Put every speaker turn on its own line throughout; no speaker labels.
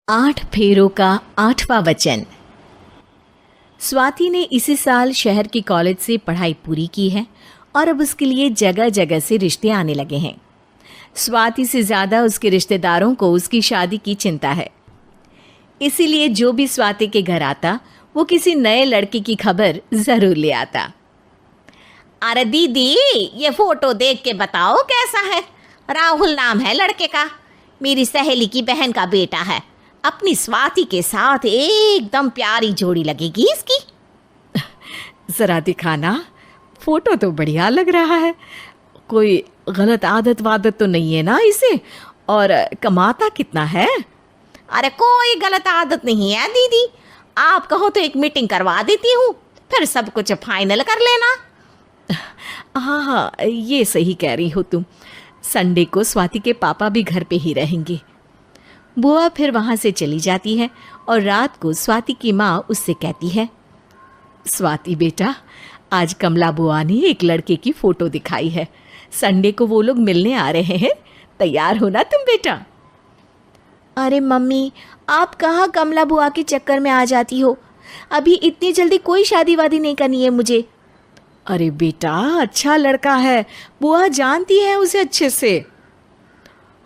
8 फेरों का 8वां वचन। स्वाति ने इसी साल शहर की कॉलेज से पढ़ाई पूरी की है और अब उसके लिए जगह जगह से रिश्ते आने लगे हैं। स्वाति से ज़्यादा उसके रिश्तेदारों को उसकी शादी की चिंता है। इसीलिए जो भी स्वाति के घर आता वो किसी नए लड़के की खबर ज़रूर ले आता।
अरे दीदी, ये फोटो देख के बताओ कैसा है। राहुल नाम है लड़के का, मेरी सहेली की बहन का बेटा है। अपनी स्वाति के साथ एकदम प्यारी जोड़ी लगेगी इसकी।
ज़रा दिखाना, फोटो तो बढ़िया लग रहा है। कोई गलत आदत वादत तो नहीं है ना इसे? और कमाता कितना है?
अरे कोई गलत आदत नहीं है दीदी, आप कहो तो एक मीटिंग करवा देती हूँ, फिर सब कुछ फाइनल कर लेना।
हाँ हाँ, ये सही कह रही हो तुम। संडे को स्वाति के पापा भी घर पे ही रहेंगे। बुआ फिर वहाँ से चली जाती है और रात को स्वाति की माँ उससे कहती है, स्वाति बेटा, आज कमला बुआ ने एक लड़के की फ़ोटो दिखाई है। संडे को वो लोग मिलने आ रहे हैं, तैयार हो ना तुम बेटा?
अरे मम्मी, आप कहाँ कमला बुआ के चक्कर में आ जाती हो? अभी इतनी जल्दी कोई शादी वादी नहीं करनी है मुझे।
अरे बेटा, अच्छा लड़का है, बुआ जानती है उसे अच्छे से।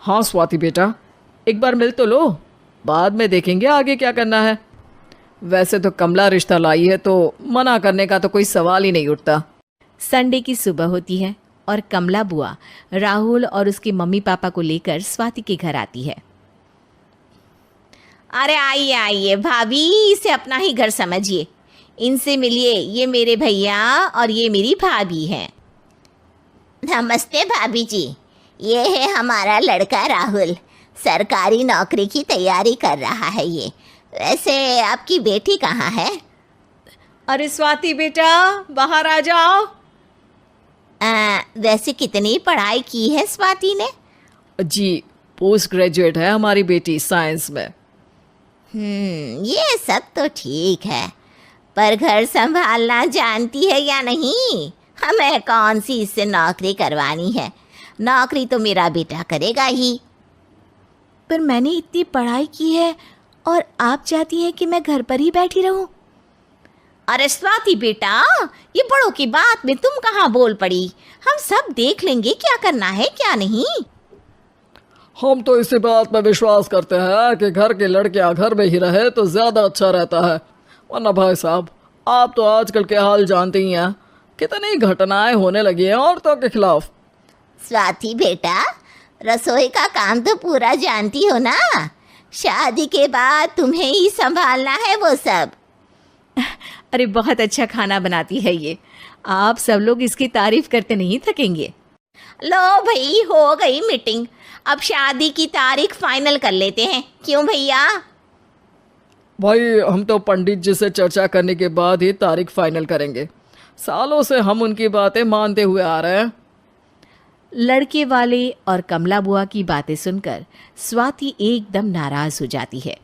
हाँ स्वाति बेटा, एक बार मिल तो लो, बाद में देखेंगे आगे क्या करना है। वैसे तो कमला रिश्ता लाई है तो मना करने का तो कोई सवाल ही नहीं उठता।
संडे की सुबह होती है और कमला बुआ राहुल और उसके मम्मी पापा को लेकर स्वाति के घर आती है।
अरे आइए आइए भाभी, इसे अपना ही घर समझिए, इनसे मिलिए। ये मेरे भैया और ये मेरी भाभी हैं।
नमस्ते भाभी जी, ये है हमारा लड़का राहुल, सरकारी नौकरी की तैयारी कर रहा है ये। वैसे आपकी बेटी कहाँ है?
अरे स्वाति बेटा, बाहर आ जाओ।
वैसे कितनी पढ़ाई की है स्वाति ने?
जी, पोस्ट ग्रेजुएट है हमारी बेटी साइंस में।
ये सब तो ठीक है, पर घर संभालना जानती है या नहीं? हमें कौन सी इससे नौकरी करवानी है, नौकरी तो मेरा बेटा करेगा ही।
पर मैंने इतनी पढ़ाई की है और आप चाहती हैं कि मैं घर पर ही बैठी रहूं?
अरे स्वाति बेटा, ये बड़ों की बात में तुम कहाँ बोल पड़ी? हम सब देख लेंगे क्या करना है क्या नहीं।
हम तो इसी बात पर विश्वास करते हैं कि घर के लड़कियां घर में ही रहे तो ज़्यादा अच्छा रहता है। वरना भाई साहब, आप तो आजकल के हाल जानते ही हैं, कितनी घटनाएं होने लगी हैं औरतों के खिलाफ।
स्वाति बेटा, रसोई का काम तो पूरा जानती हो ना? शादी के बाद तुम्हें ही संभालना है वो सब।
अरे बहुत अच्छा खाना बनाती है ये, आप सब लोग इसकी तारीफ करते नहीं थकेंगे।
लो भाई, हो गई मीटिंग, अब शादी की तारीख फाइनल कर लेते हैं। क्यों भैया?
भाई, हम तो पंडित जी से चर्चा करने के बाद ही तारीख फाइनल करेंगे। सालों से हम उनकी बातें मानते हुए आ रहे हैं।
लड़के वाले और कमला बुआ की बातें सुनकर स्वाति एकदम नाराज़ हो जाती है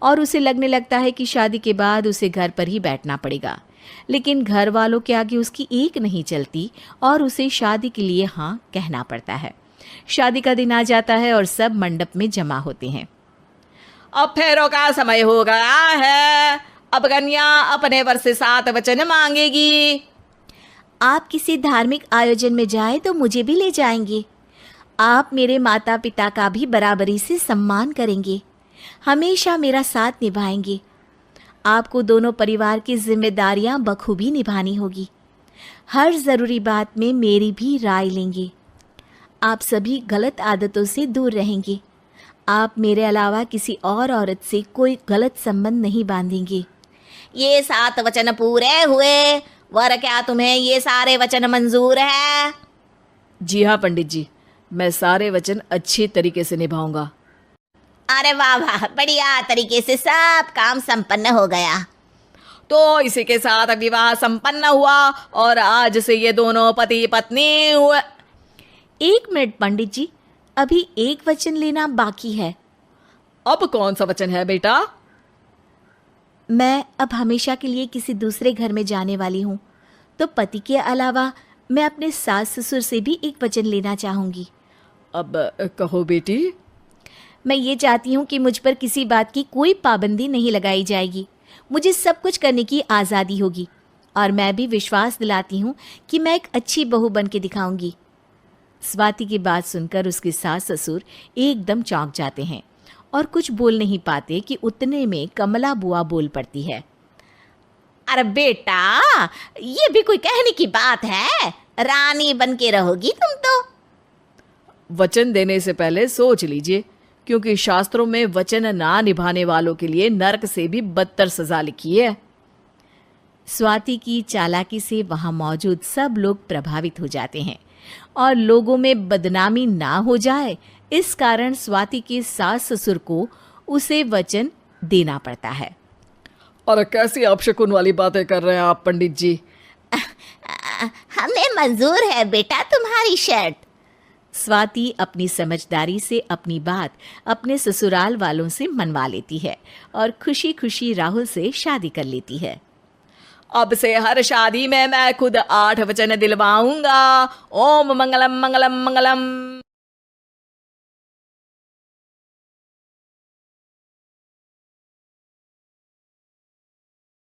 और उसे लगने लगता है कि शादी के बाद उसे घर पर ही बैठना पड़ेगा। लेकिन घर वालों के आगे उसकी एक नहीं चलती और उसे शादी के लिए हाँ कहना पड़ता है। शादी का दिन आ जाता है और सब मंडप में जमा होते हैं।
अब फेरों का समय हो गया है, अब कन्या अपने वर से 7 वचन मांगेगी।
आप किसी धार्मिक आयोजन में जाए तो मुझे भी ले जाएंगे। आप मेरे माता पिता का भी बराबरी से सम्मान करेंगे, हमेशा मेरा साथ निभाएंगे। आपको दोनों परिवार की जिम्मेदारियां बखूबी निभानी होगी। हर ज़रूरी बात में मेरी भी राय लेंगे। आप सभी गलत आदतों से दूर रहेंगे। आप मेरे अलावा किसी और औरत से कोई गलत संबंध नहीं बांधेंगे।
ये 7 वचन पूरे हुए, वर क्या तुम्हें ये सारे वचन मंजूर है?
जी हाँ पंडित जी, मैं सारे वचन अच्छी तरीके से निभाऊंगा।
अरे वाह वाह, बढ़िया तरीके से सब काम संपन्न हो गया।
तो इसी के साथ विवाह संपन्न हुआ और आज से ये दोनों पति पत्नी हुए।
1 मिनट पंडित जी, अभी एक वचन लेना बाकी है।
अब कौन सा वचन है बेटा?
मैं अब हमेशा के लिए किसी दूसरे घर में जाने वाली हूँ, तो पति के अलावा मैं अपने सास ससुर से भी एक वचन लेना चाहूँगी।
अब कहो बेटी।
मैं ये चाहती हूँ कि मुझ पर किसी बात की कोई पाबंदी नहीं लगाई जाएगी। मुझे सब कुछ करने की आज़ादी होगी और मैं भी विश्वास दिलाती हूँ कि मैं एक अच्छी बहू बन के दिखाऊंगी। स्वाति की बात सुनकर उसके सास ससुर एकदम चौंक जाते हैं और कुछ बोल नहीं पाते कि उतने में कमला बुआ बोल पड़ती है।
अरे बेटा, ये भी कोई कहने की बात है? रानी बन के रहोगी तुम तो।
वचन देने से पहले सोच लीजिए, क्योंकि शास्त्रों में वचन ना निभाने वालों के लिए नरक से भी बदतर सजा लिखी है।
स्वाति की चालाकी से वहां मौजूद सब लोग प्रभावित हो जाते हैं और लोगों में बदनामी ना हो जाए, इस कारण स्वाति के सास ससुर को उसे वचन देना पड़ता है।
और कैसी अपशकुन वाली बातें कर रहे हैं आप पंडित जी?
हमें मंजूर है बेटा तुम्हारी शर्त।
स्वाति अपनी समझदारी से अपनी बात अपने ससुराल वालों से मनवा लेती है और खुशी खुशी राहुल से शादी कर लेती है।
अब से हर शादी में मैं खुद 8 वचन दिलवाऊंगा। ओम मंगलम मंगलम मंगलम।